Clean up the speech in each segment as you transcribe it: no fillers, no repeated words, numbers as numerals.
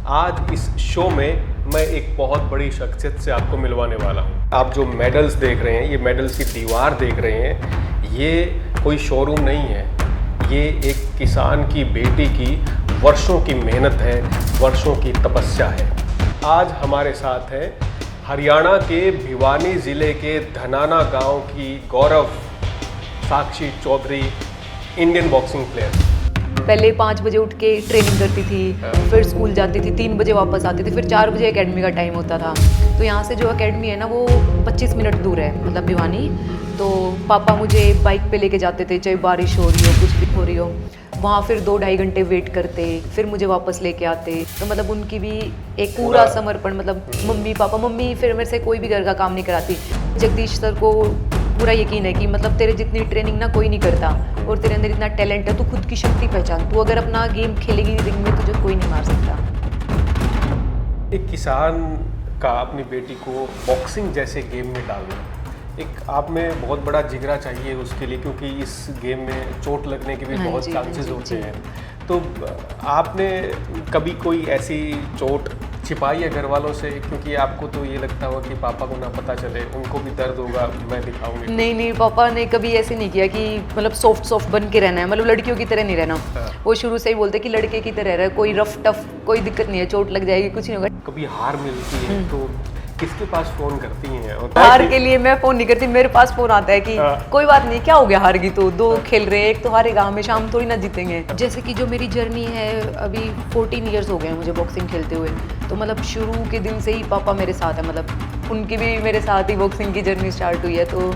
आज इस शो में मैं एक बहुत बड़ी शख्सियत से आपको मिलवाने वाला हूँ। आप जो मेडल्स देख रहे हैं, ये मेडल्स की दीवार देख रहे हैं, ये कोई शोरूम नहीं है। ये एक किसान की बेटी की वर्षों की मेहनत है, वर्षों की तपस्या है। आज हमारे साथ है हरियाणा के भिवानी ज़िले के धनाना गांव की गौरव साक्षी चौधरी, इंडियन बॉक्सिंग प्लेयर। पहले 5 बजे उठ के ट्रेनिंग करती थी, फिर स्कूल जाती थी, 3 बजे वापस आती थी, फिर 4 बजे एकेडमी का टाइम होता था। तो यहाँ से जो एकेडमी है ना, वो 25 मिनट दूर है, मतलब भिवानी। तो पापा मुझे बाइक पे लेके जाते थे, चाहे बारिश हो रही हो, कुछ भी हो रही हो। वहाँ फिर 2-2.5 घंटे वेट करते, फिर मुझे वापस लेके आते। तो मतलब उनकी भी एक पूरा समर्पण, मतलब मम्मी फिर मेरे से कोई भी घर का काम नहीं कराती। जगदीश सर को पूरा यकीन है कि मतलब तेरे जितनी ट्रेनिंग ना कोई नहीं करता, और तेरे अंदर इतना टैलेंट है, तू खुद की शक्ति पहचान। तू अगर अपना गेम खेलेगी रिंग में, तुझे कोई नहीं मार सकता। एक किसान का अपनी बेटी को बॉक्सिंग जैसे गेम में डालना, एक आप में बहुत बड़ा जिगरा चाहिए उसके लिए, क्योंकि इस गेम में चोट लगने के भी बहुत चांसेस होते हैं। तो आपने कभी कोई ऐसी चोट छिपाई है घर वालों से? क्योंकि आपको तो ये लगता होगा कि पापा को ना पता चले, उनको भी दर्द होगा, मैं दिखाऊंगी। नहीं, पापा ने कभी ऐसे नहीं किया कि मतलब सॉफ्ट बन के रहना है, मतलब लड़कियों की तरह नहीं रहना। वो शुरू से ही बोलते कि लड़के की तरह रहे, कोई रफ टफ कोई दिक्कत नहीं है, चोट लग जाएगी कुछ नहीं होगा। कभी हार मिलती है तो किसके पास फोन करती हैं? हार के लिए मैं फोन नहीं करती, मेरे पास फोन आता है कि कोई बात नहीं, क्या हो गया, हार गई तो 2 खेल रहे हैं, एक तो हारेगा, हमेशा हम थोड़ी ना जीतेंगे। जैसे कि जो मेरी जर्नी है, अभी 14 ईयर्स हो गए हैं मुझे बॉक्सिंग खेलते हुए। तो मतलब शुरू के दिन से ही पापा मेरे साथ है, मतलब उनकी भी मेरे साथ ही बॉक्सिंग की जर्नी स्टार्ट हुई है। तो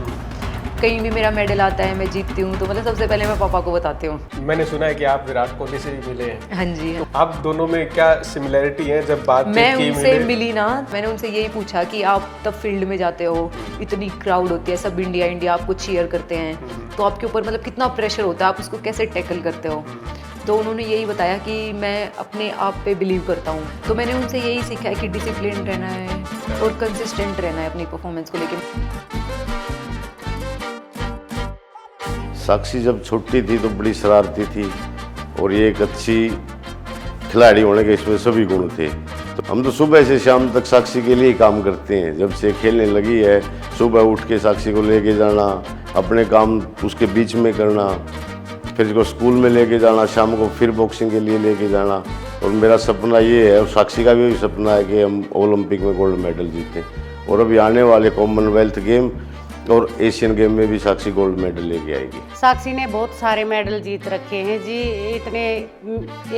कहीं भी मेरा मेडल आता है, मैं जीतती हूँ, तो मतलब सबसे पहले मैं पापा को बताती हूँ। मैंने सुना है कि आप विराट कोहली से भी मिले हैं। हाँ जी। तो आप दोनों में क्या सिमिलरिटी है? जब बात मैं उनसे मिली ना, मैंने उनसे यही पूछा कि आप तब फील्ड में जाते हो, इतनी क्राउड होती है, सब इंडिया आपको चीयर करते हैं, तो आपके ऊपर मतलब कितना प्रेशर होता है, आप उसको कैसे टैकल करते हो? तो उन्होंने यही बताया कि मैं अपने आप पे बिलीव करता हूँ। तो मैंने उनसे यही सीखा है कि डिसिप्लिन रहना है और कंसिस्टेंट रहना है अपनी परफॉर्मेंस को लेकर। साक्षी जब छोटी थी तो बड़ी शरारती थी, और ये एक अच्छी खिलाड़ी होने के इसमें सभी गुण थे। तो हम तो सुबह से शाम तक साक्षी के लिए ही काम करते हैं। जब से खेलने लगी है, सुबह उठ के साक्षी को लेके जाना, अपने काम उसके बीच में करना, फिर इसको स्कूल में लेके जाना, शाम को फिर बॉक्सिंग के लिए लेके जाना। और मेरा सपना ये है, और साक्षी का भी सपना है, कि हम ओलंपिक में गोल्ड मेडल जीतें। और अभी आने वाले कॉमनवेल्थ गेम और एशियन गेम में भी साक्षी गोल्ड मेडल लेके आएगी। साक्षी ने बहुत सारे मेडल जीत रखे हैं जी, इतने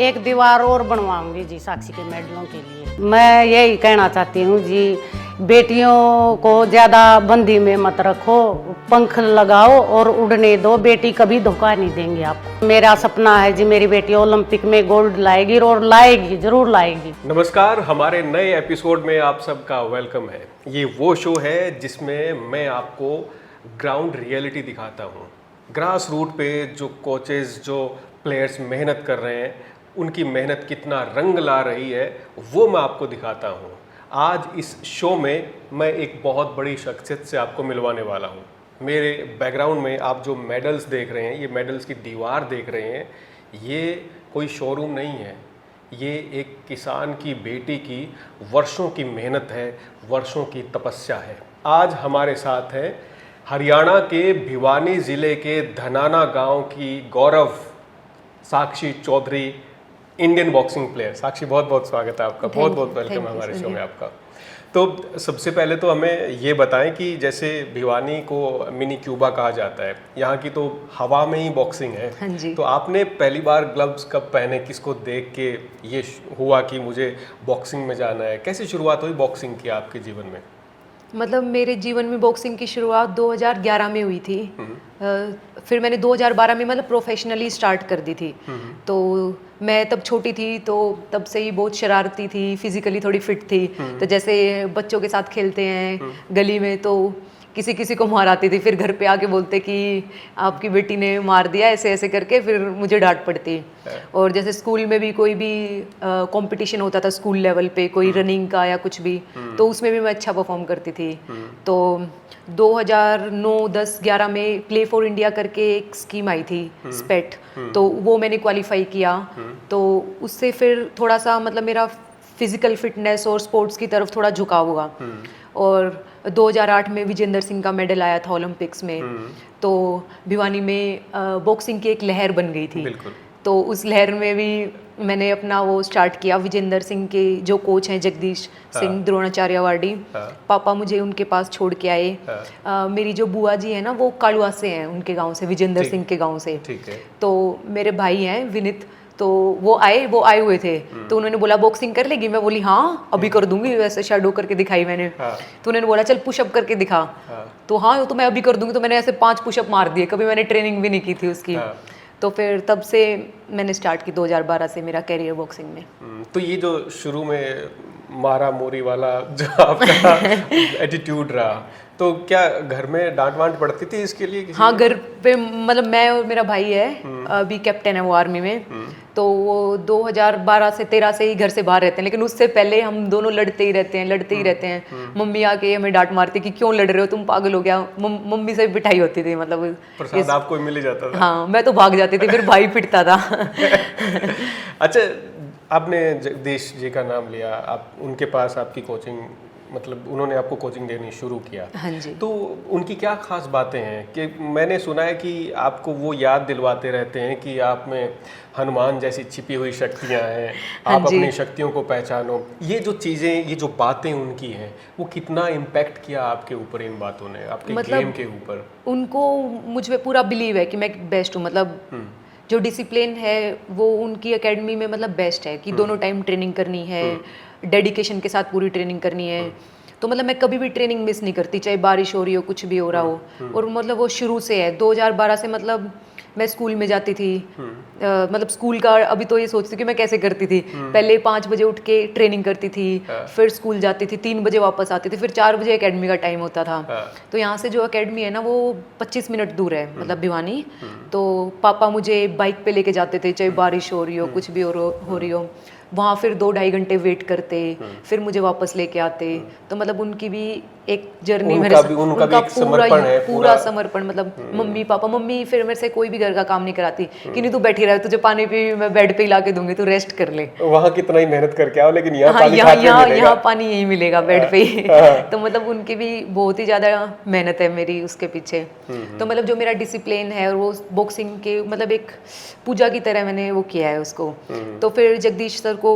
एक दीवार और बनवाऊंगी जी साक्षी के मेडलों के लिए। मैं यही कहना चाहती हूँ जी, बेटियों को ज़्यादा बंदी में मत रखो, पंख लगाओ और उड़ने दो, बेटी कभी धोखा नहीं देंगे आपको। मेरा सपना है जी, मेरी बेटी ओलंपिक में गोल्ड लाएगी, और लाएगी, जरूर लाएगी। नमस्कार, हमारे नए एपिसोड में आप सबका वेलकम है। ये वो शो है जिसमें मैं आपको ग्राउंड रियलिटी दिखाता हूँ। ग्रास रूट पे जो कोचेस, जो प्लेयर्स मेहनत कर रहे हैं, उनकी मेहनत कितना रंग ला रही है, वो मैं आपको दिखाता हूँ। आज इस शो में मैं एक बहुत बड़ी शख्सियत से आपको मिलवाने वाला हूँ। मेरे बैकग्राउंड में आप जो मेडल्स देख रहे हैं, ये मेडल्स की दीवार देख रहे हैं, ये कोई शोरूम नहीं है। ये एक किसान की बेटी की वर्षों की मेहनत है, वर्षों की तपस्या है। आज हमारे साथ है हरियाणा के भिवानी ज़िले के धनाना गांव की गौरव साक्षी चौधरी, इंडियन बॉक्सिंग प्लेयर। साक्षी, बहुत बहुत स्वागत है आपका, बहुत बहुत वेलकम है हमारे शो में आपका। तो सबसे पहले तो हमें ये बताएं कि जैसे भिवानी को मिनी क्यूबा कहा जाता है, यहाँ की तो हवा में ही बॉक्सिंग है। हाँ जी। तो आपने पहली बार ग्लव्स कब पहने, किसको देख के ये हुआ कि मुझे बॉक्सिंग में जाना है? कैसे शुरुआत हुई बॉक्सिंग की आपके जीवन में? मतलब मेरे जीवन में बॉक्सिंग की शुरुआत 2011 में हुई थी। फिर मैंने 2012 में मतलब प्रोफेशनली स्टार्ट कर दी थी। तो मैं तब छोटी थी, तो तब से ही बहुत शरारती थी, फिजिकली थोड़ी फिट थी। तो जैसे बच्चों के साथ खेलते हैं गली में, तो किसी किसी को मार आती थी, फिर घर पे आके बोलते कि आपकी बेटी ने मार दिया, ऐसे ऐसे करके फिर मुझे डांट पड़ती। और जैसे स्कूल में भी कोई भी कंपटीशन होता था स्कूल लेवल पे, कोई रनिंग का या कुछ भी, तो उसमें भी मैं अच्छा परफॉर्म करती थी। तो 2009, 10, 11 में प्ले फॉर इंडिया करके एक स्कीम आई थी, स्पेट, तो वो मैंने क्वालिफाई किया। तो उससे फिर थोड़ा सा मतलब मेरा फिजिकल फिटनेस और स्पोर्ट्स की तरफ थोड़ा झुकाव हुआ। और 2008 में विजेंद्र सिंह का मेडल आया था ओलंपिक्स में, तो भिवानी में बॉक्सिंग की एक लहर बन गई थी। बिल्कुल। तो उस लहर में भी मैंने अपना वो स्टार्ट किया। विजेंद्र सिंह के जो कोच हैं जगदीश सिंह द्रोणाचार्य अवार्डी, पापा मुझे उनके पास छोड़ के आए। मेरी जो बुआ जी है ना वो कालुआ से हैं, उनके गांव से, विजेंद्र सिंह के गांव से। ठीक है। तो मेरे भाई हैं विनित, तो वो आए हुए थे। तो उन्होंने बोला बॉक्सिंग कर लेगी? मैं बोली हाँ अभी कर दूंगी, वैसे शैडो करके दिखाई मैंने। तो उन्होंने बोला चल पुशअप करके दिखा। तो हाँ तो मैं अभी कर दूंगी। तो मैंने ऐसे 5 पुशअप मार दिए, कभी मैंने ट्रेनिंग भी नहीं की थी उसकी। तो फिर तब से मैंने स्टार्ट की 2012 से मेरा कैरियर बॉक्सिंग में। तो ये जो शुरू में मारा मोरी वाला जो आपका एटीट्यूड रहा, तो क्या घर में डांट वांट पड़ती थी इसके लिए किसी? हाँ घर पे मतलब मैं और मेरा भाई है अभी कैप्टन है वो आर्मी में। तो वो 2012 से 13 से ही घर से बाहर रहते हैं, लेकिन उससे पहले हम दोनों लड़ते ही रहते हैं। मम्मी आके हमें डांट मारती कि क्यों लड़ रहे हो, तुम पागल हो गया। मम्मी से पिटाई होती थी, मतलब प्रसाद आपको ही मिल ही जाता था। हाँ मैं तो भाग जाती थी, फिर भाई पिटता था। अच्छा, आपने जगदीश जी का नाम लिया, आप उनके पास आपकी कोचिंग, मतलब उन्होंने आपको कोचिंग देनी शुरू किया। हाँ जी। तो उनकी क्या खास बातें हैं कि मैंने सुना है कि आपको वो याद दिलवाते रहते हैं कि आप में हनुमान जैसी छिपी हुई शक्तियां हैं, आप अपनी शक्तियों को पहचानो। ये जो चीज़ें, ये जो बातें उनकी हैं, वो कितना इम्पैक्ट किया आपके ऊपर इन बातों ने, आपके मतलब गेम के ऊपर? उनको मुझ पे पूरा बिलीव है कि मैं बेस्ट हूँ। मतलब जो डिसिप्लिन है वो उनकी एकेडमी में मतलब बेस्ट है कि दोनों टाइम ट्रेनिंग करनी है, डेडिकेशन के साथ पूरी ट्रेनिंग करनी है। तो मतलब मैं कभी भी ट्रेनिंग मिस नहीं करती, चाहे बारिश हो रही हो, कुछ भी हो रहा हो। और मतलब वो शुरू से है 2012 से। मतलब मैं स्कूल में जाती थी, मतलब स्कूल का अभी तो ये सोचती कि मैं कैसे करती थी। पहले 5 बजे उठ के ट्रेनिंग करती थी, फिर स्कूल जाती थी, 3 बजे वापस आती थी, फिर 4 बजे एकेडमी का टाइम होता था। तो यहाँ से जो एकेडमी है ना वो 25 मिनट दूर है, मतलब भिवानी। तो पापा मुझे बाइक पे लेके जाते थे, चाहे बारिश हो रही हो, कुछ भी हो रही हो। वहाँ फिर 2-2.5 घंटे वेट करते, फिर मुझे वापस लेके आते। तो मतलब उनकी भी एक जर्नी मेरे साथ, उनका भी एक समर्पण है, पूरा समर्पण। मतलब मम्मी फिर मेरे से कोई भी घर का काम नहीं कराती कि नहीं तू बैठी रह, तुझे पानी भी मैं बेड पे ही ला के दूंगी, तू रेस्ट कर ले। वहाँ कितना ही मेहनत करके आओ, लेकिन यहाँ यहाँ पानी यही मिलेगा बेड पे ही। तो मतलब उनकी भी बहुत ही ज्यादा मेहनत है मेरी उसके पीछे। तो मतलब जो मेरा डिसिप्लिन है और वो बॉक्सिंग के मतलब एक पूजा की तरह मैंने वो किया है उसको। तो फिर जगदीश सर को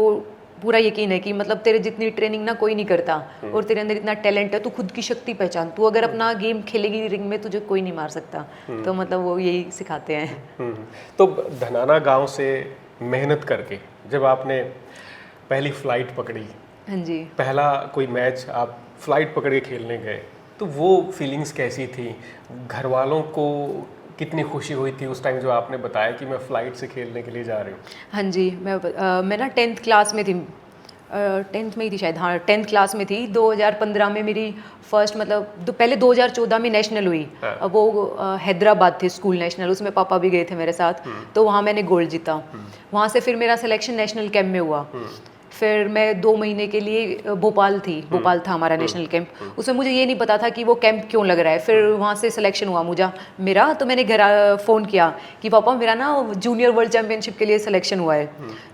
पूरा यकीन है कि मतलब तेरे जितनी ट्रेनिंग ना कोई नहीं करता, और तेरे अंदर इतना टैलेंट है, तू खुद की शक्ति पहचान, तू अगर अपना गेम खेलेगी रिंग में तुझे कोई नहीं मार सकता। तो मतलब वो यही सिखाते हैं। तो धनाना गांव से मेहनत करके जब आपने पहली फ्लाइट पकड़ी, हाँ जी, पहला कोई मैच आप फ्लाइट पकड़ के खेलने गए, तो वो फीलिंग्स कैसी थी? घर वालों को कितनी खुशी हुई थी उस टाइम जो आपने बताया कि मैं फ़्लाइट से खेलने के लिए जा रही हूँ? हाँ जी, मैं ना 10th क्लास में थी, 10th में ही थी शायद, हाँ 10th क्लास में थी। 2015 में मेरी फर्स्ट मतलब पहले 2014 में नेशनल हुई। वो हैदराबाद थी स्कूल नेशनल, उसमें पापा भी गए थे मेरे साथ। तो वहाँ मैंने गोल्ड जीता। वहाँ से फिर मेरा सिलेक्शन नेशनल कैंप में हुआ। फिर मैं 2 महीने के लिए भोपाल था हमारा नेशनल कैंप। उसमें मुझे ये नहीं पता था कि वो कैंप क्यों लग रहा है। फिर वहाँ से सिलेक्शन हुआ मेरा। तो मैंने घर फ़ोन किया कि पापा मेरा ना जूनियर वर्ल्ड चैम्पियनशिप के लिए सिलेक्शन हुआ है।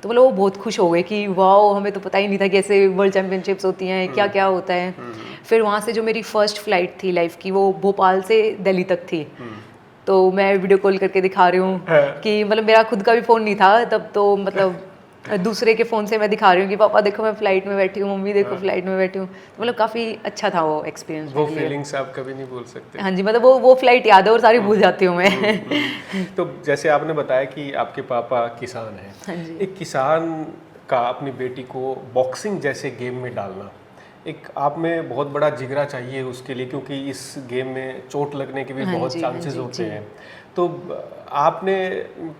तो मतलब वो बहुत खुश हो गए कि वाह, हमें तो पता ही नहीं था कि ऐसे वर्ल्ड चैम्पियनशिप्स होती हैं, क्या क्या होता है। फिर वहाँ से जो मेरी फर्स्ट फ्लाइट थी लाइफ की, वो भोपाल से दिल्ली तक थी। तो मैं वीडियो कॉल करके दिखा रही हूँ कि मतलब मेरा खुद का भी फ़ोन नहीं था तब, तो मतलब दूसरे के फ़ोन से मैं दिखा रही हूँ कि पापा देखो मैं फ़्लाइट में बैठी हूँ, मम्मी देखो फ़्लाइट में बैठी हूँ। तो मतलब काफ़ी अच्छा था वो एक्सपीरियंस। वो फीलिंग्स आप कभी नहीं भूल सकते। हाँ जी, मतलब वो फ़्लाइट याद है और सारी भूल जाती हूँ मैं। तो जैसे आपने बताया कि आपके पापा किसान हैं। हाँ जी। एक किसान का अपनी बेटी को बॉक्सिंग जैसे गेम में डालना, एक आप में बहुत बड़ा जिगरा चाहिए उसके लिए, क्योंकि इस गेम में चोट लगने के भी बहुत चांसेस होते हैं। तो आपने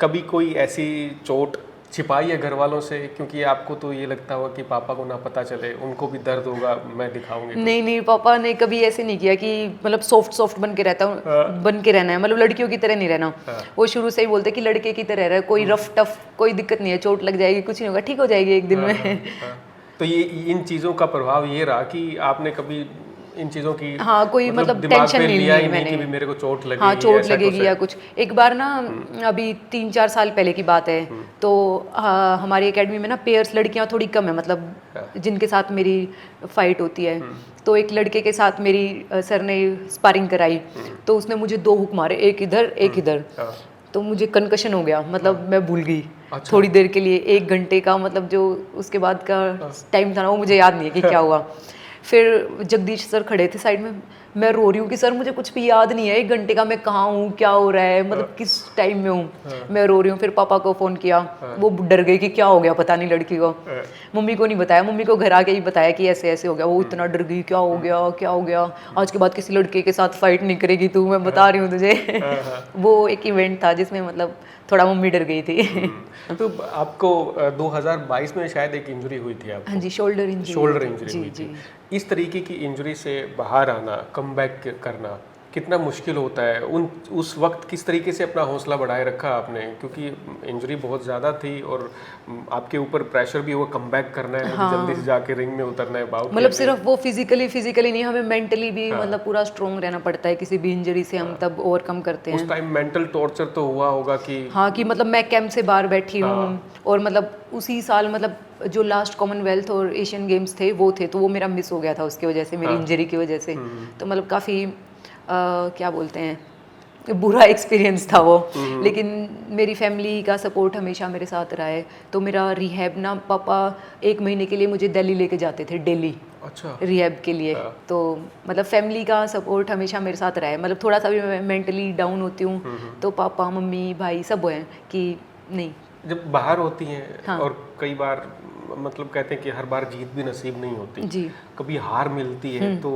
कभी कोई ऐसी चोट छिपाई है घर वालों से? क्योंकि आपको तो ये लगता होगा कि पापा को ना पता चले, उनको भी दर्द होगा, मैं दिखाऊंगी। नहीं, पापा ने कभी ऐसे नहीं किया कि मतलब सॉफ्ट बन के रहना है, मतलब लड़कियों की तरह नहीं रहना। वो शुरू से ही बोलते कि लड़के की तरह रहे, कोई रफ टफ कोई दिक्कत नहीं है, चोट लग जाएगी कुछ नहीं होगा, ठीक हो जाएगी एक दिन में। तो ये इन चीज़ों का प्रभाव ये रहा कि आपने कभी इन चीज़ों की हाँ, कोई मतलब दिमाग टेंशन पे नहीं लिया ली ही नहीं कि मैंने। भी मेरे को चोट लगेगी, हाँ, चोट ऐसा लगेगी कुछ या है? कुछ। एक बार ना अभी 3-4 साल पहले की बात है, तो हमारी एकेडमी में ना पेयर्स लड़कियां थोड़ी कम है, मतलब जिनके साथ मेरी फाइट होती है। तो एक लड़के के साथ मेरी सर ने स्पारिंग कराई, तो उसने मुझे 2 हुक मारे, एक इधर एक इधर। हाँ। तो मुझे कनकशन हो गया, मतलब मैं भूल गई अच्छा। थोड़ी देर के लिए, 1 घंटे का मतलब जो उसके बाद का टाइम था ना, वो मुझे याद नहीं है कि क्या हुआ। फिर जगदीश सर खड़े थे साइड में, मैं रो रही हूँ कि सर मुझे कुछ भी याद नहीं है, 1 घंटे का मैं कहाँ हूँ, क्या हो रहा है, मतलब किस टाइम में हूँ। मैं रो रही हूँ। फिर पापा को फ़ोन किया, वो डर गए कि क्या हो गया पता नहीं लड़की को। मम्मी को नहीं बताया, मम्मी को घर आके ही बताया कि ऐसे ऐसे हो गया। वो इतना डर गई, क्या हो गया क्या हो गया, आज के बाद किसी लड़के के साथ फाइट नहीं करेगी तू, मैं बता रही हूँ तुझे। वो एक इवेंट था जिसमें मतलब थोड़ा मम्मी डर गई थी। तो आपको 2022 में शायद एक इंजरी हुई थी आपको। हाँ जी, शोल्डर इंजरी। शोल्डर इंजरी जी हुई जी। थी। इस तरीके की इंजरी से बाहर आना, कमबैक करना कितना मुश्किल होता है? उस वक्त किस तरीके से अपना हौसला बढ़ाए रखा आपने? क्योंकि इंजरी बहुत ज़्यादा थी और आपके ऊपर प्रेशर भी हुआ, कमबैक करना है, मुझे जल्दी से जाके रिंग में उतरना है, बाउट मतलब खेलने सिर्फ वो फिजिकली नहीं, हमें मेंटली भी मतलब पूरा स्ट्रोंग रहना पड़ता है। किसी भी इंजरी से हम तब ओवरकम करते हैं। हैं। उस टाइम मेंटल टॉर्चर तो हुआ होगा कि हाँ, कि मतलब मैं कैंप से बाहर बैठी हूँ, और मतलब उसी साल मतलब जो लास्ट कॉमनवेल्थ और एशियन गेम्स थे वो थे, तो वो मेरा मिस हो गया था उसकी वजह से, मेरी इंजरी की वजह से। तो मतलब काफ़ी क्या बोलते हैं, बुरा एक्सपीरियंस था वो। लेकिन मेरी फैमिली का सपोर्ट हमेशा मेरे साथ रहा है। तो मेरा रिहैब ना, पापा 1 महीने के लिए मुझे दिल्ली लेके जाते थे, दिल्ली अच्छा रिहैब के लिए। तो मतलब फैमिली का सपोर्ट हमेशा मेरे साथ रहा है। मतलब थोड़ा सा भी मैं मेंटली डाउन होती हूँ तो पापा मम्मी भाई सब हैं कि नहीं। जब बाहर होती हैं हाँ। और कई बार मतलब कहते हैं कि हर बार जीत भी नसीब नहीं होती जी। कभी हार मिलती है, तो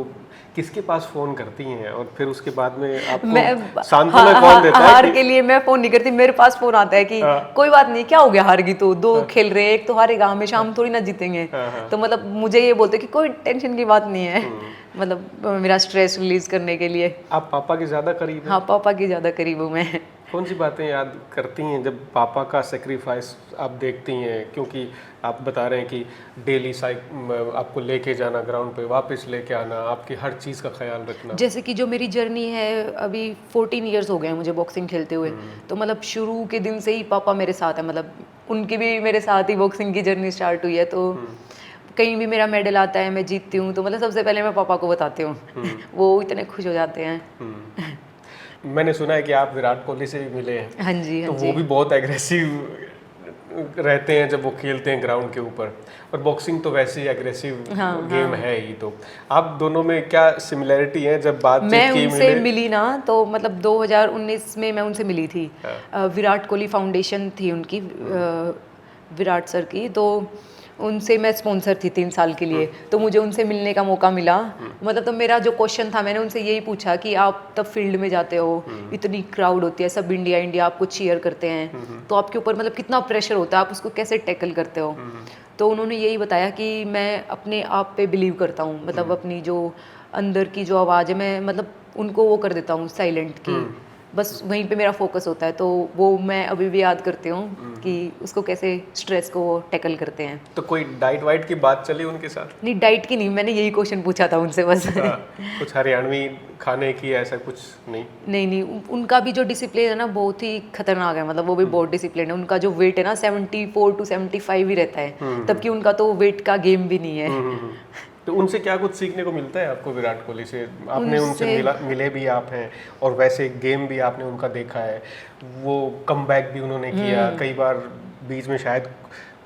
किसके पास फोन करती हैं? और फिर उसके बाद में आपको सांत्वना कौन देता है? हार के लिए मैं फोन नहीं करती, मेरे पास फोन आता है कि कोई बात नहीं, क्या हो गया, हार गई तो 2 खेल रहे हैं, एक तो हारेगा, हमेशा हम थोड़ी ना जीतेंगे। तो मतलब मुझे ये बोलते कि कोई टेंशन की बात नहीं है, मतलब मेरा स्ट्रेस रिलीज करने के लिए। आप पापा के ज्यादा करीब हैं? हाँ, पापा के ज्यादा करीब हूँ मैं। कौन सी बातें याद करती हैं जब पापा का सेक्रीफाइस आप देखती हैं? क्योंकि आप बता रहे हैं कि डेली आपको लेके जाना ग्राउंड पे, वापस लेके आना, आपकी हर चीज़ का ख्याल रखना। जैसे कि जो मेरी जर्नी है, अभी 14 इयर्स हो गए हैं मुझे बॉक्सिंग खेलते हुए। तो मतलब शुरू के दिन से ही पापा मेरे साथ है, मतलब उनकी भी मेरे साथ ही बॉक्सिंग की जर्नी स्टार्ट हुई है। तो कहीं भी मेरा मेडल आता है, मैं जीतती हूँ, तो मतलब सबसे पहले मैं पापा को बताती हूँ। वो इतने खुश हो जाते हैं। मैंने सुना है कि आप विराट कोहली से भी मिले हैं। हाँ जी, हाँ तो जी। वो भी बहुत एग्रेसिव रहते हैं जब वो खेलते हैं ग्राउंड के ऊपर, और बॉक्सिंग तो वैसे ही एग्रेसिव गेम है ही। तो आप दोनों में क्या सिमिलरिटी है? जब बातचीत मैं की उनसे मिली ना, तो मतलब 2019 में मैं उनसे मिली थी। विराट कोहली फाउंडेशन थी उनकी, विराट सर की। तो उनसे मैं स्पॉन्सर थी 3 साल के लिए, तो मुझे उनसे मिलने का मौका मिला। मतलब तो मेरा जो क्वेश्चन था, मैंने उनसे यही पूछा कि आप तब फील्ड में जाते हो, इतनी क्राउड होती है, सब इंडिया आपको चीयर करते हैं, तो आपके ऊपर मतलब कितना प्रेशर होता है, आप उसको कैसे टैकल करते हो? तो उन्होंने यही बताया कि मैं अपने आप पे बिलीव करता हूँ, मतलब अपनी जो अंदर की जो आवाज़ है, मैं मतलब उनको वो कर देता हूँ साइलेंट की, बस वहीं पे मेरा फोकस होता है। तो वो मैं अभी भी याद करती हूँ कि उसको कैसे स्ट्रेस को टैकल करते हैं। तो कोई डाइट वाइट की बात चली उनके साथ? नहीं, डाइट की नहीं, मैंने यही क्वेश्चन पूछा था उनसे बस। कुछ हरियाणवी खाने की ऐसा कुछ नहीं? नहीं, उनका भी जो डिसिप्लिन है ना बहुत ही खतरनाक है, मतलब वो भी बहुत डिसिप्लिन है। उनका जो वेट है ना 74 to 75 ही रहता है, तबकि उनका तो वेट का गेम भी नहीं है। तो उनसे क्या कुछ सीखने को मिलता है आपको विराट कोहली से? आपने उनसे मिले भी आप हैं, और वैसे गेम भी आपने उनका देखा है, वो कमबैक भी उन्होंने किया कई बार, बीच में शायद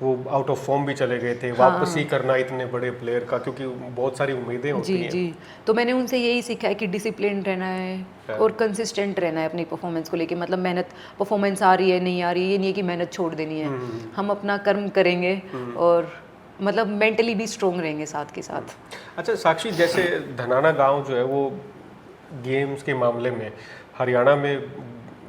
वो आउट ऑफ फॉर्म भी चले गए थे। वापस ही करना इतने बड़े प्लेयर का, क्योंकि बहुत सारी उम्मीदें होती हैं। जी। तो मैंने उनसे यही सीखा है कि डिसिप्लिन रहना है और कंसिस्टेंट रहना है अपनी परफॉर्मेंस को लेके। मतलब मेहनत, परफॉर्मेंस आ रही है नहीं आ रही है, ये नहीं है कि मेहनत छोड़ देनी है। हम अपना कर्म करेंगे और मतलब मेंटली भी स्ट्रोंग रहेंगे साथ के साथ। अच्छा साक्षी, जैसे धनाना गांव जो है वो गेम्स के मामले में हरियाणा में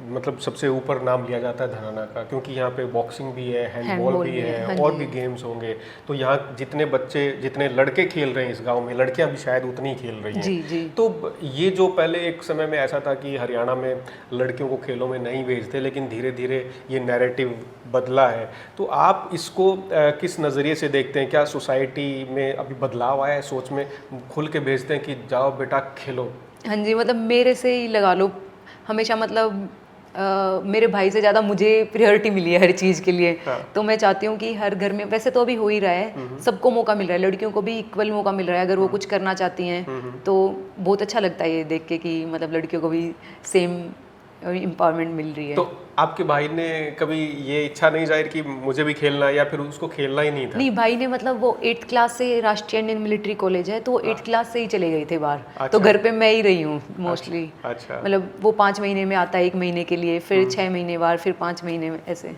मतलब सबसे ऊपर नाम लिया जाता है धनाना का, क्योंकि यहाँ पे बॉक्सिंग भी है, हैंडबॉल हैंडबॉल भी भी है, है हाँ और जी। भी गेम्स होंगे। तो यहाँ जितने बच्चे, जितने लड़के खेल रहे हैं इस गांव में, लड़कियां भी शायद उतनी ही खेल रही हैं। जी, जी। तो ये जो पहले एक समय में ऐसा था कि हरियाणा में लड़कियों को खेलों में नहीं भेजते, लेकिन धीरे धीरे ये नैरेटिव बदला है। तो आप इसको किस नज़रिए से देखते हैं? क्या सोसाइटी में अभी बदलाव आया है सोच में, खुल के भेजते हैं कि जाओ बेटा खेलो? हाँ जी, मतलब मेरे से ही लगा लो, हमेशा मतलब मेरे भाई से ज़्यादा मुझे प्रायोरिटी मिली है हर चीज़ के लिए। हाँ। तो मैं चाहती हूँ कि हर घर में, वैसे तो अभी हो ही रहा है, सबको मौका मिल रहा है, लड़कियों को भी इक्वल मौका मिल रहा है अगर वो कुछ करना चाहती हैं। तो बहुत अच्छा लगता है ये देख के कि मतलब लड़कियों को भी सेम एम्पावरमेंट मिल रही है। तो आपके भाई ने कभी ये इच्छा नहीं जाहिर की मुझे भी खेलना है, या फिर उसको खेलना ही नहीं था? नहीं, भाई ने मतलब वो 8th क्लास से, राष्ट्रीय इंडियन मिलिट्री कॉलेज है, तो वो 8th क्लास से ही चले गए थे बाहर। अच्छा। तो घर पे मैं ही रही हूँ मोस्टली। अच्छा। मतलब वो 5 महीने में आता है, 1 महीने के लिए, फिर 6 महीने बाद, फिर 5 महीने में, ऐसे।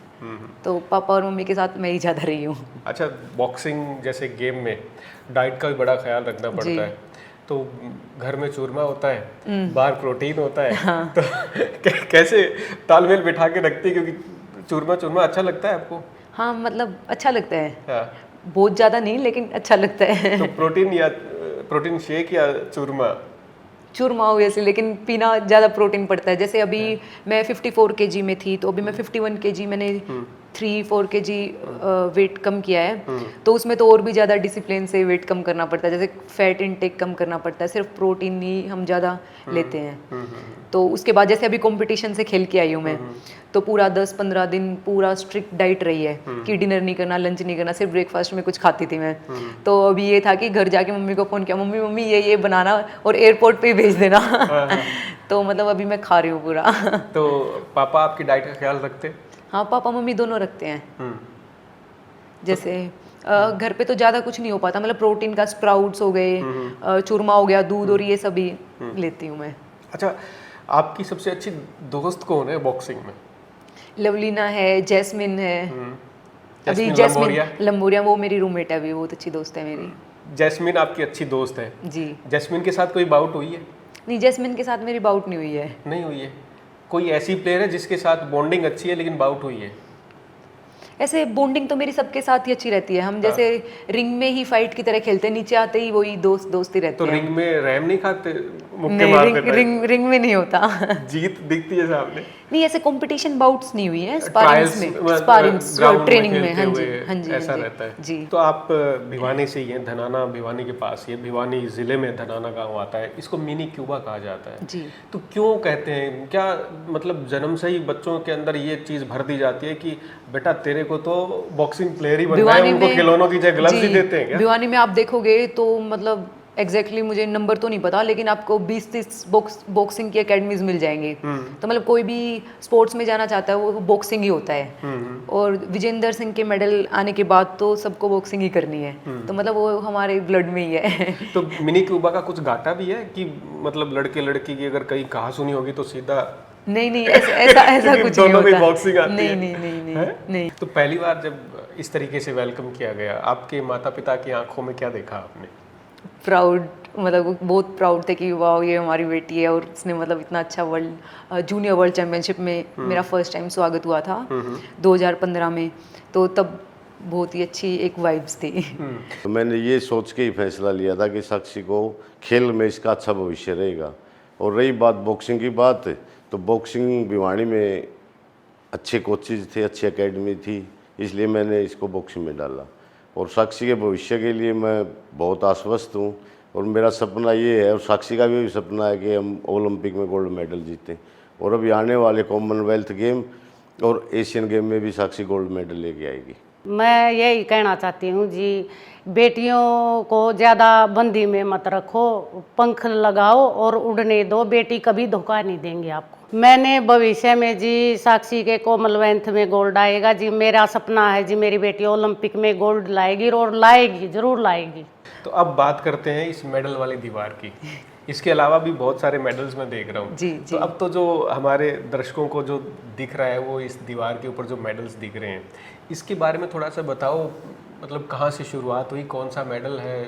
तो पापा और मम्मी के साथ मैं ही ज़्यादा रही हूँ। अच्छा, बॉक्सिंग जैसे गेम में डाइट का भी बड़ा ख्याल रखना जी। पड़ता है। तो घर में चूरमा होता है, बाहर प्रोटीन होता है। हाँ। तो कैसे तालमेल बिठा के रखती है? क्योंकि चूरमा अच्छा लगता है आपको? हाँ, मतलब अच्छा लगता है, हाँ। बहुत ज़्यादा नहीं लेकिन अच्छा लगता है। तो प्रोटीन शेक या चूरमा? चूरमा ऑब्वियसली, लेकिन पीना ज़्यादा प्रोटीन पड़ता है। जैसे अभी मैं 54 kg में थी, तो अभी मैं 51 kg, मैंने 3-4 kg वेट कम किया है। तो उसमें तो और भी ज़्यादा डिसिप्लिन से वेट कम करना पड़ता है, जैसे फैट इनटेक कम करना पड़ता है, सिर्फ प्रोटीन ही हम ज़्यादा लेते हैं। तो उसके बाद जैसे अभी कंपटीशन से खेल के आई हूँ मैं, तो पूरा 10-15 दिन पूरा स्ट्रिक्ट डाइट रही है कि डिनर नहीं करना, लंच नहीं करना, सिर्फ ब्रेकफास्ट में कुछ खाती थी मैं। तो अभी ये था कि घर जाके मम्मी को फ़ोन किया, मम्मी ये बनाना और एयरपोर्ट पे ही भेज देना। तो मतलब अभी मैं खा रही हूँ पूरा। तो पापा आपकी डाइट का ख्याल रखते? हाँ, पापा मम्मी दोनों रखते हैं। जैसे घर पे तो ज़्यादा कुछ नहीं हो पाता, मतलब प्रोटीन का स्प्राउट्स हो गए, चूरमा हो गया, दूध और ये सभी लेती हूँ मैं। अच्छा, आपकी सबसे अच्छी दोस्त कौन है बॉक्सिंग में? लवलीना है, जैस्मिन है। अभी जैस्मिन जैस्मिन लंबोरिया, वो मेरी रूममेट है, अभी बहुत अच्छी दोस्त है मेरी। जैस्मिन आपकी अच्छी दोस्त है? जी। जैस्मिन के साथ कोई बाउट हुई है? नहीं, जैस्मिन के साथ मेरी बाउट नहीं हुई है। नहीं हुई है? कोई ऐसी प्लेयर है जिसके साथ बॉन्डिंग अच्छी है लेकिन बाउट हुई है? ऐसे बॉन्डिंग तो मेरी सबके साथ ही अच्छी रहती है। हम जैसे रिंग में ही फाइट की तरह खेलते हैं, नीचे आते ही वही दोस्ती रहती तो है। रिंग में रैम नहीं खाते? मुक्के नहीं, मारते रिंग में नहीं होता। जीत दिखती है सामने? नहीं, ऐसे कंपटीशन बाउट्स नहीं हुई है, ट्रायल्स स्पारिंग्स ट्रेनिंग में। हाँ जी, हाँ जी, ऐसा हाँ जी, रहता है जी। तो आप भिवानी से ही हैं, धनाना भिवानी के पास, ये भिवानी जिले में धनाना गांव आता है, इसको मिनी क्यूबा कहा जाता है जी। तो क्यों कहते हैं? क्या मतलब जन्म से ही बच्चों के अंदर ये चीज़ भर दी जाती है कि बेटा तेरे को तो बॉक्सिंग प्लेयर ही बनना है, उनको खिलौनों की जगह ग्लव्स ही देते हैं क्या? भिवानी में आप देखोगे तो मतलब एग्जैक्टली मुझे नंबर तो नहीं पता, लेकिन आपको 20-30 बॉक्सिंग की एकेडमीज मिल जाएंगे। तो मतलब कोई भी स्पोर्ट्स में जाना चाहता है वो बॉक्सिंग ही होता है। और विजेंदर सिंह के मेडल आने के बाद तो सबको बॉक्सिंग ही करनी है। तो मतलब वो हमारे ब्लड में ही है। तो मिनी क्यूबा का कुछ घाटा भी है कि मतलब लड़के लड़की की अगर कहीं कहा सुनी होगी तो सीधा? नहीं, ऐसा कुछ नहीं दोनों में होता। बॉक्सिंग आती है? नहीं। तो पहली बार जब इस तरीके से वेलकम किया गया, आपके माता पिता की आंखों में क्या देखा आपने? प्राउड, मतलब वो बहुत प्राउड थे कि वाह ये हमारी बेटी है, और इसने मतलब इतना अच्छा जूनियर वर्ल्ड चैम्पियनशिप में मेरा फर्स्ट टाइम स्वागत हुआ था 2015 में। तो तब बहुत ही अच्छी एक वाइब्स थी। तो मैंने ये सोच के ही फैसला लिया था कि साक्षी को खेल में इसका अच्छा भविष्य रहेगा। और रही बात बॉक्सिंग की बात, तो बॉक्सिंग भिवानी में अच्छे कोचेज थे, अच्छी एकेडमी थी, इसलिए मैंने इसको बॉक्सिंग में डाला। और साक्षी के भविष्य के लिए मैं बहुत आश्वस्त हूँ, और मेरा सपना ये है, और साक्षी का भी सपना है कि हम ओलंपिक में गोल्ड मेडल जीतें। और अभी आने वाले कॉमनवेल्थ गेम और एशियन गेम में भी साक्षी गोल्ड मेडल लेके आएगी। मैं यही कहना चाहती हूँ जी, बेटियों को ज़्यादा बंदी में मत रखो, पंख लगाओ और उड़ने दो, बेटी कभी धोखा नहीं देंगे आपको। मैंने भविष्य में जी साक्षी के कॉमनवेल्थ में गोल्ड आएगा जी, मेरा सपना है जी मेरी बेटी ओलंपिक में गोल्ड लाएगी, और लाएगी, जरूर लाएगी। तो अब बात करते हैं इस मेडल वाली दीवार की। इसके अलावा भी बहुत सारे मेडल्स मैं देख रहा हूँ। जी। तो अब तो जो हमारे दर्शकों को जो दिख रहा है वो इस दीवार के ऊपर जो मेडल्स दिख रहे हैं, इसके बारे में थोड़ा सा बताओ। मतलब कहाँ से शुरुआत हुई, कौन सा मेडल है?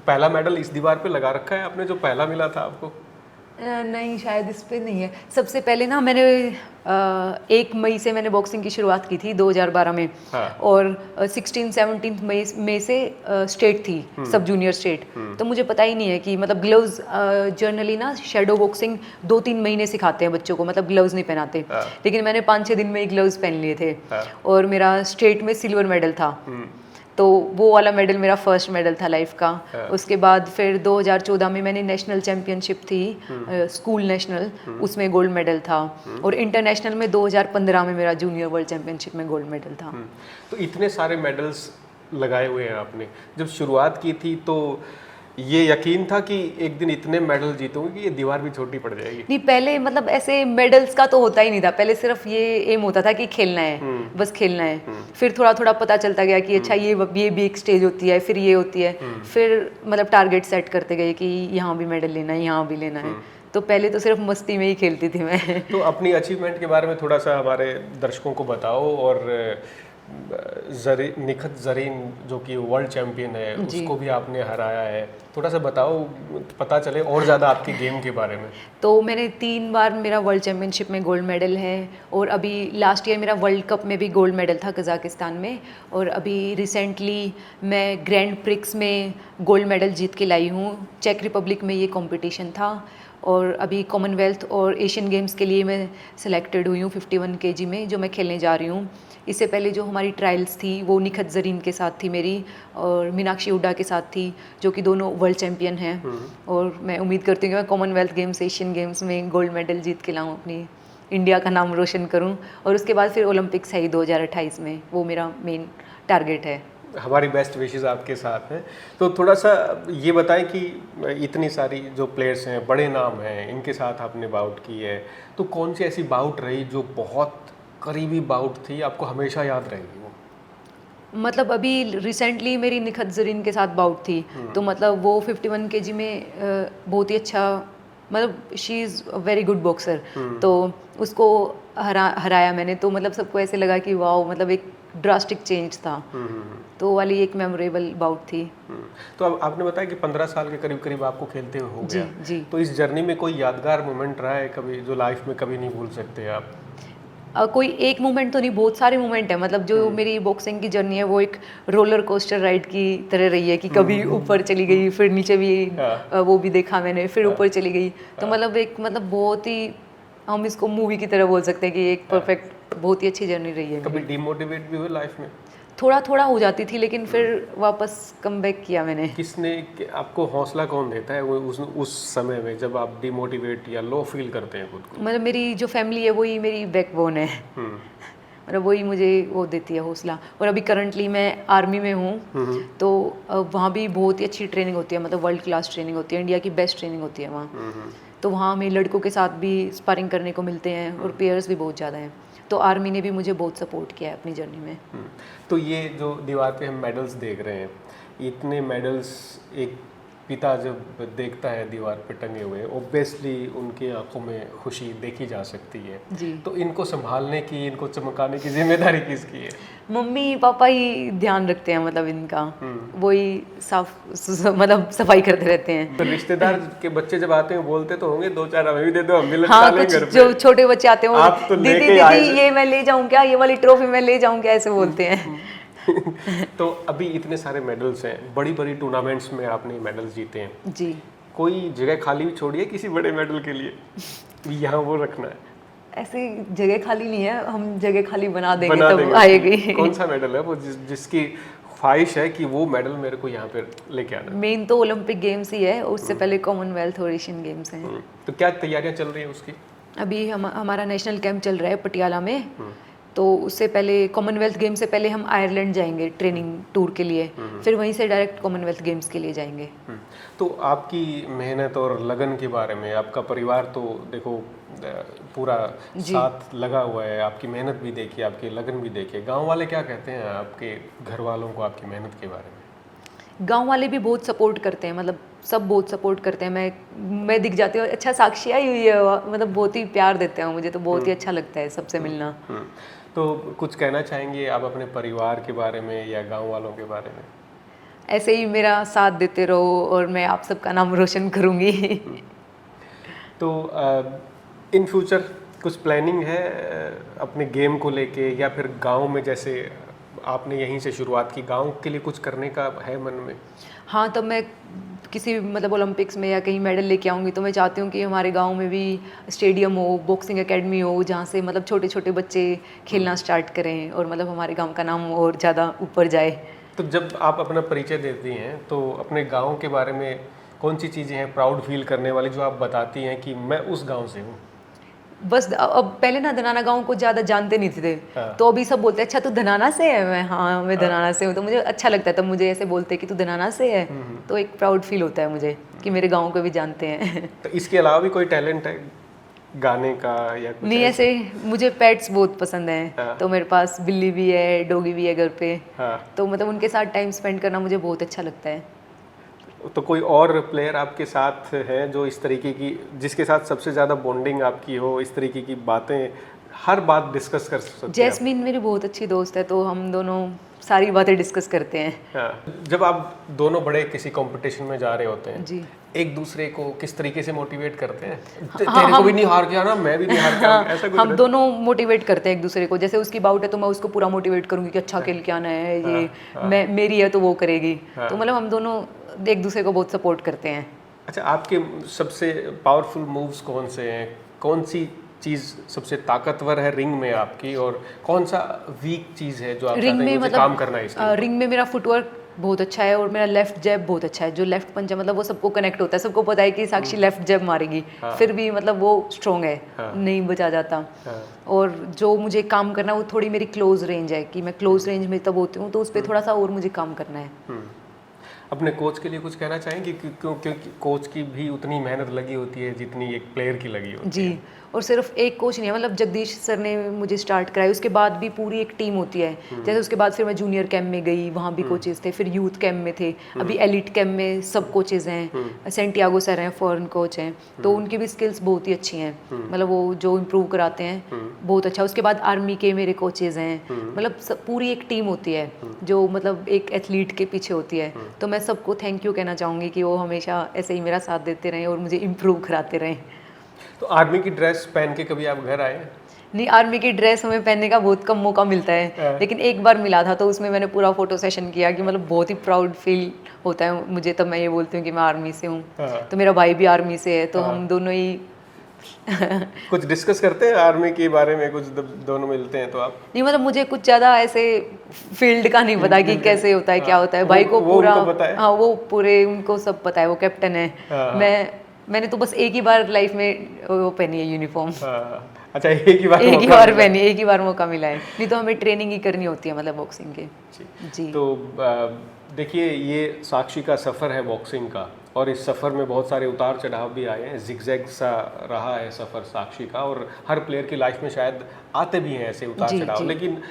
पहला मेडल इस दीवार पे लगा रखा है आपने जो पहला मिला था आपको? नहीं, शायद इस पे नहीं है। सबसे पहले ना मैंने 1 मई से मैंने बॉक्सिंग की शुरुआत की थी 2012 में। हाँ। और 16-17 मई से स्टेट थी, सब जूनियर स्टेट। तो मुझे पता ही नहीं है कि मतलब ग्लव्स जनरली ना शेडो बॉक्सिंग 2-3 महीने सिखाते हैं बच्चों को, मतलब ग्लव्स नहीं पहनाते। हाँ। लेकिन मैंने 5-6 दिन में ही ग्लव्स पहन लिए थे। हाँ। और मेरा स्टेट में सिल्वर मेडल था। तो वो वाला मेडल मेरा फर्स्ट मेडल था लाइफ का। उसके बाद फिर 2014 में मैंने नेशनल चैम्पियनशिप थी, स्कूल नेशनल, उसमें गोल्ड मेडल था। और इंटरनेशनल में 2015 में मेरा जूनियर वर्ल्ड चैम्पियनशिप में गोल्ड मेडल था। तो इतने सारे मेडल्स लगाए हुए हैं आपने, जब शुरुआत की थी तो ये यकीन था कि एक दिन इतने मेडल जीतूंगी कि ये दीवार भी छोटी पड़ जाएगी? नहीं, पहले मतलब ऐसे मेडल्स का तो होता ही नहीं था। पहले सिर्फ ये एम होता था कि खेलना है, बस खेलना है। फिर थोड़ा थोड़ा पता चलता गया कि अच्छा ये भी एक स्टेज होती है, फिर ये होती है। फिर मतलब टारगेट सेट करते गए कि यहाँ भी मेडल लेना है, यहाँ भी लेना है। तो पहले तो सिर्फ मस्ती में ही खेलती थी मैं। तो अपनी अचीवमेंट के बारे में थोड़ा सा हमारे दर्शकों को बताओ। और निखत जरीन जो कि वर्ल्ड चैंपियन है, उसको भी आपने हराया है। थोड़ा सा बताओ, पता चले और ज़्यादा आपके गेम के बारे में। तो मैंने 3 बार मेरा वर्ल्ड चैम्पियनशिप में गोल्ड मेडल है। और अभी लास्ट ईयर मेरा वर्ल्ड कप में भी गोल्ड मेडल था कज़ाकिस्तान में। और अभी रिसेंटली मैं ग्रैंड प्रिक्स में गोल्ड मेडल जीत के लाई हूँ। चेक रिपब्लिक में ये कंपटीशन था। और अभी कॉमनवेल्थ और एशियन गेम्स के लिए मैं सिलेक्टेड हुई हूँ 51 kg में, जो मैं खेलने जा रही हूँ। इससे पहले जो हमारी ट्रायल्स थी वो निखत जरीन के साथ थी मेरी, और मीनाक्षी हुड्डा के साथ थी, जो कि दोनों वर्ल्ड चैम्पियन हैं। और मैं उम्मीद करती हूँ कि मैं कॉमनवेल्थ गेम्स, एशियन गेम्स में गोल्ड मेडल जीत के लाऊँ, अपनी इंडिया का नाम रोशन करूँ। और उसके बाद फिर ओलंपिक्स है 2028 में, वो मेरा मेन टारगेट है। हमारी बेस्ट विशेस आपके साथ हैं। तो थोड़ा सा ये बताएं कि इतनी सारी जो प्लेयर्स हैं, बड़े नाम हैं, इनके साथ आपने बाउट की है, तो कौन सी ऐसी बाउट रही जो बहुत करीबी बाउट थी, आपको हमेशा याद रहेगी वो? मतलब अभी रिसेंटली मेरी निखत जरीन के साथ बाउट थी। तो मतलब वो 51 kg में बहुत ही अच्छा, मतलब she is a very good boxer. तो उसको हराया मैंने। तो मतलब सबको ऐसे लगा कि वाओ, मतलब एक ड्रास्टिक चेंज था। तो वाली एक मेमोरेबल बाउट थी। तो अब आपने बताया कि 15 साल के करीब करीब आपको खेलते हुए हो जी, गया। जी। तो इस जर्नी में कोई यादगार मोमेंट रहा है कभी, जो लाइफ में कभी नहीं भूल सकते आप? कोई एक मोमेंट तो नहीं, बहुत सारे मोमेंट है। मतलब जो मेरी बॉक्सिंग की जर्नी है वो एक रोलर कोस्टर राइड की तरह रही है कि कभी ऊपर चली गई, फिर नीचे भी वो भी देखा मैंने, फिर ऊपर चली गई। तो मतलब एक मतलब बहुत ही, हम इसको मूवी की तरह बोल सकते हैं कि एक परफेक्ट, बहुत ही अच्छी जर्नी रही है। कभी डिमोटिवेट भी हुए लाइफ में? थोड़ा थोड़ा हो जाती थी, लेकिन फिर वापस कम बैक किया मैंने। किसने आपको हौसला कौन देता है वो उस समय में जब आप डिमोटिवेट या लो फील करते हैं खुद को? मतलब मेरी जो फैमिली है वही मेरी बैकबोन है। मतलब वही मुझे वो देती है हौसला। और अभी करंटली मैं आर्मी में हूँ। तो वहाँ भी बहुत ही अच्छी ट्रेनिंग होती है, मतलब वर्ल्ड क्लास ट्रेनिंग होती है, इंडिया की बेस्ट ट्रेनिंग होती है वहाँ। तो वहाँ हमें लड़कों के साथ भी स्पारिंग करने को मिलते हैं, और पेयर्स भी बहुत ज़्यादा हैं। तो आर्मी ने भी मुझे बहुत सपोर्ट किया है अपनी जर्नी में। तो ये जो दीवार पे हम मेडल्स देख रहे हैं, इतने मेडल्स एक पिता जब देखता है दीवार पे टंगे हुए, ऑब्वियसली उनकी आंखों में खुशी देखी जा सकती है जी। तो इनको संभालने की, इनको चमकाने की जिम्मेदारी किसकी है? मम्मी पापा ही ध्यान रखते हैं, मतलब इनका वही साफ मतलब सफाई करते रहते हैं। तो रिश्तेदार के बच्चे जब आते हैं बोलते तो होंगे 2-4 हमें भी दे दो, हम भी लटका हाँ, लें कुछ घर पे। जो छोटे बच्चे आते हैं वो आप तो दीदी लेके आए दीदी थे। ये मैं ले जाऊँ क्या, ये वाली ट्रॉफी मैं ले जाऊँ क्या, ऐसे बोलते हैं। तो अभी इतने सारे मेडल्स हैं, बड़ी बड़ी टूर्नामेंट्स में आपने मेडल्स जीते हैं। जी। कोई जगह खाली भी छोड़ी है किसी बड़े मेडल के लिए, यहाँ वो रखना है? ऐसी जगह खाली नहीं है, हम जगह खाली बना देंगे बना तब देंगे। आएगी। कौन सा मेडल है वो जिसकी ख्वाहिश है कि वो मेडल मेरे को यहाँ पे लेके आना है? मेन तो ओलंपिक गेम्स ही है, उससे पहले कॉमनवेल्थ और एशियन गेम्स हैं। तो क्या तैयारियां चल रही है उसकी? अभी हमारा नेशनल कैंप चल रहा है पटियाला में। तो उससे पहले कॉमनवेल्थ गेम से पहले हम आयरलैंड जाएंगे ट्रेनिंग टूर के लिए, फिर वहीं से डायरेक्ट कॉमनवेल्थ गेम्स के लिए जाएंगे। तो आपकी मेहनत और लगन के बारे में, आपका परिवार तो देखो पूरा साथ लगा हुआ है, आपकी मेहनत भी देखिए, आपकी लगन भी देखिए, गांव वाले क्या कहते हैं आपके घर वालों को आपकी मेहनत के बारे में? गांव वाले भी बहुत सपोर्ट करते हैं, मतलब सब बहुत सपोर्ट करते हैं। मैं दिख जाती हूँ, अच्छा साक्षी आई हुई है, मतलब बहुत ही प्यार देते हैं मुझे, तो बहुत ही अच्छा लगता है सबसे मिलना। तो कुछ कहना चाहेंगे आप अपने परिवार के बारे में या गांव वालों के बारे में? ऐसे ही मेरा साथ देते रहो और मैं आप सबका नाम रोशन करूँगी। तो इन फ्यूचर कुछ प्लानिंग है अपने गेम को लेके, या फिर गांव में जैसे आपने यहीं से शुरुआत की, गांव के लिए कुछ करने का है मन में? हाँ, तब मैं किसी मतलब ओलंपिक्स में या कहीं मेडल लेके आऊँगी तो मैं चाहती हूँ कि हमारे गांव में भी स्टेडियम हो, बॉक्सिंग एकेडमी हो, जहाँ से मतलब छोटे छोटे बच्चे खेलना स्टार्ट करें और मतलब हमारे गांव का नाम और ज़्यादा ऊपर जाए। तो जब आप अपना परिचय देती हैं तो अपने गांव के बारे में कौन सी चीज़ें हैं प्राउड फील करने वाली जो आप बताती हैं कि मैं उस गांव से हूँ? बस अब पहले ना धनाना गांव को ज़्यादा जानते नहीं थे। हाँ। तो अभी सब बोलते हैं अच्छा तू धनाना से है। मैं हाँ, मैं धनाना से हूँ। तो मुझे अच्छा लगता है तब मुझे ऐसे बोलते हैं कि तू धनाना से है, तो एक प्राउड फील होता है मुझे कि मेरे गांव को भी जानते हैं। तो इसके अलावा भी कोई टैलेंट है गाने का या कुछ? नहीं, ऐसे मुझे पेट्स बहुत पसंद हैं। हाँ। तो मेरे पास बिल्ली भी है, डॉगी भी है घर पे। हाँ। तो मतलब उनके साथ टाइम स्पेंड करना मुझे बहुत अच्छा लगता है। तो कोई और प्लेयर आपके साथ हैं जो इस तरीके की, जिसके साथ सबसे ज़्यादा बॉन्डिंग आपकी हो, इस तरीके की बातें हर बात डिस्कस कर सकते हैं? जैस्मीन मेरी बहुत अच्छी दोस्त है, तो हम दोनों सारी बातें डिस्कस करते हैं। हाँ। जब आप दोनों बड़े किसी कंपटीशन में जा रहे होते हैं जी। एक दूसरे को किस तरीके से मोटिवेट करते हैं? तेरे को भी नहीं हार के आना, मैं भी नहीं हार के आना, ऐसा कुछ हम रहता दोनों मोटिवेट करते हैं एक दूसरे को। जैसे उसकी बाउट है तो मैं उसको पूरा मोटिवेट करूंगी कि अच्छा खेल के आना है, ये मैं मेरी है तो वो करेगी। तो मतलब हम दोनों एक दूसरे को बहुत सपोर्ट करते हैं। अच्छा, आपके सबसे पावरफुल मूव्स कौन से हैं? कौन सी चीज़ सबसे ताकतवर है रिंग में आपकी, और कौन सा वीक चीज़ है जो आप रिंग चाहते में हैं मुझे काम करना है इसके? रिंग में मेरा फुटवर्क बहुत अच्छा है और मेरा लेफ्ट जैब बहुत अच्छा है। जो लेफ्ट पंच है मतलब वो सबको कनेक्ट होता है, सबको पता है कि साक्षी लेफ्ट जैब मारेगी, फिर भी मतलब वो स्ट्रॉन्ग है, नहीं बचा जाता। और जो मुझे काम करना है वो थोड़ी मेरी क्लोज रेंज है कि मैं क्लोज रेंज में तब होती हूँ, तो उस पर थोड़ा सा और मुझे काम करना है। अपने कोच के लिए कुछ कहना चाहेंगे? क्योंकि कोच की भी उतनी मेहनत लगी होती है जितनी एक प्लेयर की लगी होती है। जी, और सिर्फ एक कोच नहीं है, मतलब जगदीश सर ने मुझे स्टार्ट कराया, उसके बाद भी पूरी एक टीम होती है। जैसे उसके बाद फिर मैं जूनियर कैंप में गई, वहाँ भी कोचेस थे, फिर यूथ कैंप में थे, अभी एलिट कैंप में सब कोचेस हैं। सेंटियागो सर हैं, फॉरेन कोच हैं, तो उनकी भी स्किल्स बहुत ही अच्छी हैं। मतलब वो जो इम्प्रूव कराते हैं बहुत अच्छा। उसके बाद आर्मी के मेरे कोचेस हैं, मतलब पूरी एक टीम होती है जो मतलब एक एथलीट के पीछे होती है। तो मैं सबको थैंक यू कहना चाहूँगी कि वो हमेशा ऐसे ही मेरा साथ देते रहें और मुझे इम्प्रूव कराते रहें। तो आर्मी की ड्रेस पहन के कभी आप घर आए? नहीं, आर्मी की ड्रेस हमें पहनने का बहुत कम मौका मिलता है, लेकिन एक बार मिला था तो उसमें मैंने पूरा फोटो सेशन किया कि मतलब बहुत ही प्राउड फील होता है मुझे। तब मैं ये बोलती हूँ कि मैं आर्मी से हूँ। तो मेरा भाई भी आर्मी से है, तो हम दोनों ही कुछ डिस्कस करते हैं आर्मी के बारे में? कुछ दोनों मिलते हैं तो आप? नहीं, मतलब मुझे कुछ ज़्यादा ऐसे फील्ड का नहीं पता कि कैसे होता है, क्या होता है। भाई को पूरा, हाँ वो पूरे उनको सब पता है, वो कैप्टन है। मैंने तो बस एक ही बार लाइफ में वो पहनी है यूनिफॉर्म। अच्छा, एक ही बार पहनी, एक ही बार मौका मिला है, नहीं तो हमें ट्रेनिंग ही करनी होती है मतलब बॉक्सिंग के। जी। तो देखिए, ये साक्षी का सफ़र है बॉक्सिंग का, और इस सफ़र में बहुत सारे उतार चढ़ाव भी आए हैं। जिगजैग सा रहा है सफ़र साक्षी का, और हर प्लेयर की लाइफ में शायद आते भी हैं ऐसे उतार चढ़ाव, लेकिन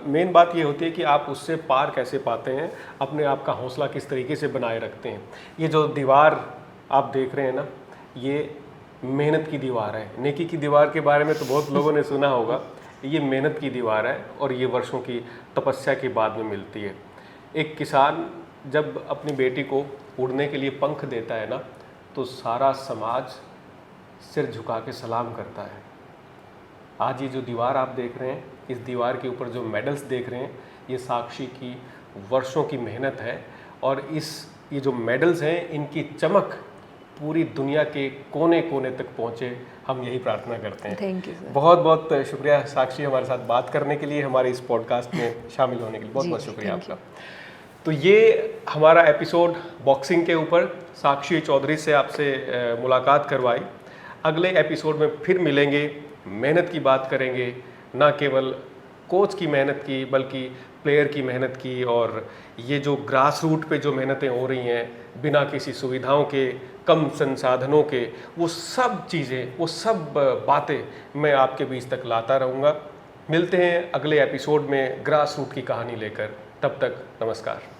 मेन बात ये होती है कि आप उससे पार कैसे पाते हैं, अपने आप का हौसला किस तरीके से बनाए रखते हैं। ये जो दीवार आप देख रहे हैं ना, ये मेहनत की दीवार है। नेकी की दीवार के बारे में तो बहुत लोगों ने सुना होगा, ये मेहनत की दीवार है, और ये वर्षों की तपस्या के बाद में मिलती है। एक किसान जब अपनी बेटी को उड़ने के लिए पंख देता है ना, तो सारा समाज सिर झुका के सलाम करता है। आज ये जो दीवार आप देख रहे हैं, इस दीवार के ऊपर जो मेडल्स देख रहे हैं, ये साक्षी की वर्षों की मेहनत है, और ये जो मेडल्स हैं, इनकी चमक पूरी दुनिया के कोने कोने तक पहुँचे, हम यही प्रार्थना करते हैं। Thank you sir. बहुत बहुत शुक्रिया साक्षी, हमारे साथ बात करने के लिए, हमारे इस पॉडकास्ट में शामिल होने के लिए बहुत बहुत शुक्रिया आपका। तो ये हमारा एपिसोड बॉक्सिंग के ऊपर साक्षी चौधरी से आपसे मुलाकात करवाई। अगले एपिसोड में फिर मिलेंगे, मेहनत की बात करेंगे, ना केवल कोच की मेहनत की बल्कि प्लेयर की मेहनत की, और ये जो ग्रास रूट पे जो मेहनतें हो रही हैं बिना किसी सुविधाओं के, कम संसाधनों के, वो सब चीज़ें, वो सब बातें मैं आपके बीच तक लाता रहूँगा। मिलते हैं अगले एपिसोड में ग्रास रूट की कहानी लेकर, तब तक नमस्कार।